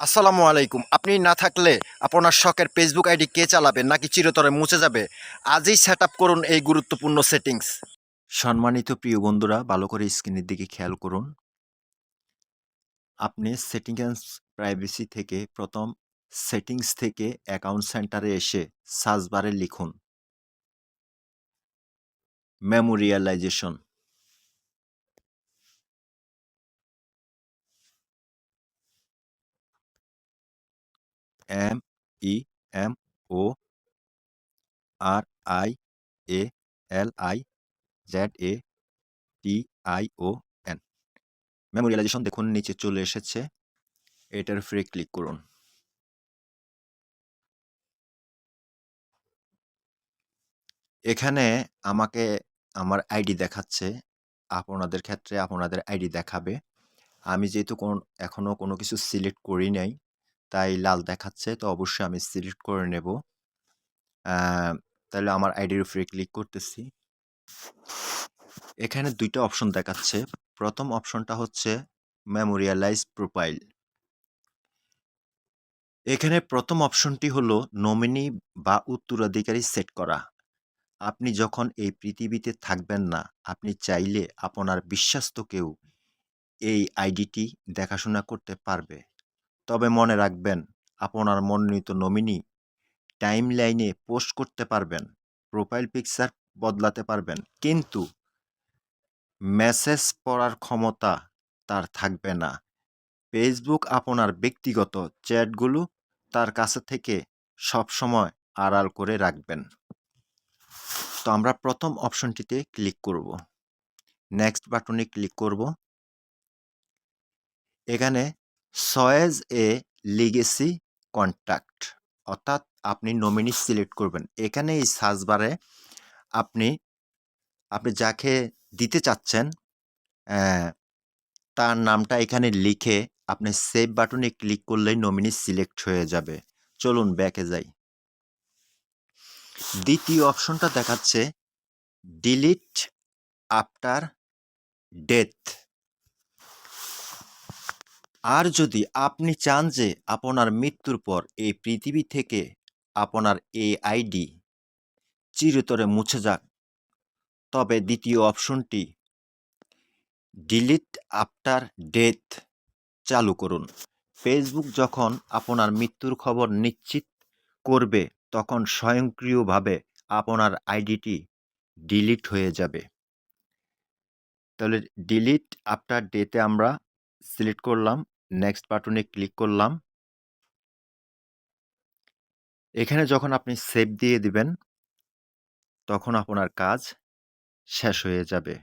আসসালামু আলাইকুম। আপনি না থাকলে আপনার শখের ফেসবুক আইডি কে চালাবে নাকি চিরতরে মুছে যাবে? আজই সেট আপ করুন এই গুরুত্বপূর্ণ সেটিংস। সম্মানিত প্রিয় বন্ধুরা, ভালো করে স্ক্রিনের দিকে খেয়াল করুন। আপনি সেটিংস প্রাইভেসি থেকে প্রথম সেটিংস থেকে অ্যাকাউন্ট সেন্টারে এসে সার্চ বারে লিখুন মেমোরিয়ালাইজেশন। MEMORIALIZATION। মেমোরিয়ালাইজেশন দেখুন নিচে চলে এসেছে। এটার উপরে ক্লিক করুন। এখানে আমাকে আমার আইডি দেখাচ্ছে। আপনাদের ক্ষেত্রে আপনাদের আইডি দেখাবে। আমি যেহেতু এখনো কোনো কিছু সিলেক্ট করি নাই, তাই লাল দেখাচ্ছে। তো অবশ্যই আমি সিলেক্ট করে নেব। তাহলে আমার আইডির উপরে ক্লিক করতেছি। এখানে ২ টা অপশন দেখাচ্ছে। প্রথম অপশনটা হচ্ছে মেমোরিয়ালাইজ প্রোফাইল। এখানে প্রথম অপশনটি হলো নমিনি বা উত্তরাধিকারী সেট করা। আপনি যখন এই পৃথিবীতে থাকবেন না, আপনি চাইলে আপনার বিশ্বস্ত কেউ এই আইডিটি দেখাশোনা করতে পারবে। তবে মনে রাখবেন, আপনার মনোনীত নমিনি টাইমলাইনে পোস্ট করতে পারবেন, প্রোফাইল পিকচার বদলাতে পারবেন, কিন্তু মেসেজ পড়ার ক্ষমতা তার থাকবে না। ফেসবুক আপনার ব্যক্তিগত চ্যাটগুলো তার কাছে থেকে সবসময় আড়াল করে রাখবেন। তো আমরা প্রথম অপশনটিতে ক্লিক করব। নেক্সট বাটনে ক্লিক করব। এখানে চয়েস এ লিগেসি কন্ট্যাক্ট, অর্থাৎ আপনি নমিনি সিলেক্ট করবেন। এখানে এই সার্চ বারে আপনি যাকে দিতে চাচ্ছেন তার নামটা এখানে লিখে আপনি সেভ বাটনে ক্লিক করলেই নমিনি সিলেক্ট হয়ে যাবে। চলুন ব্যাকে যাই। দ্বিতীয় অপশনটা দেখাচ্ছে ডিলিট আফটার ডেথ। আর যদি আপনি চান যে আপনার মৃত্যুর পর এই পৃথিবী থেকে আপনার এই আইডি চিরতরে মুছে যাক, তবে দ্বিতীয় অপশনটি ডিলিট আফটার ডেথ চালু করুন। ফেসবুক যখন আপনার মৃত্যুর খবর নিশ্চিত করবে, তখন স্বয়ংক্রিয়ভাবে আপনার আইডিটি ডিলিট হয়ে যাবে। তাহলে ডিলিট আফটার ডেতে আমরা সিলেক্ট করলাম, নেক্সট বাটনে ক্লিক করলাম। এখানে যখন আপনি সেভ দিয়ে দিবেন, তখন আপনার কাজ শেষ হয়ে যাবে।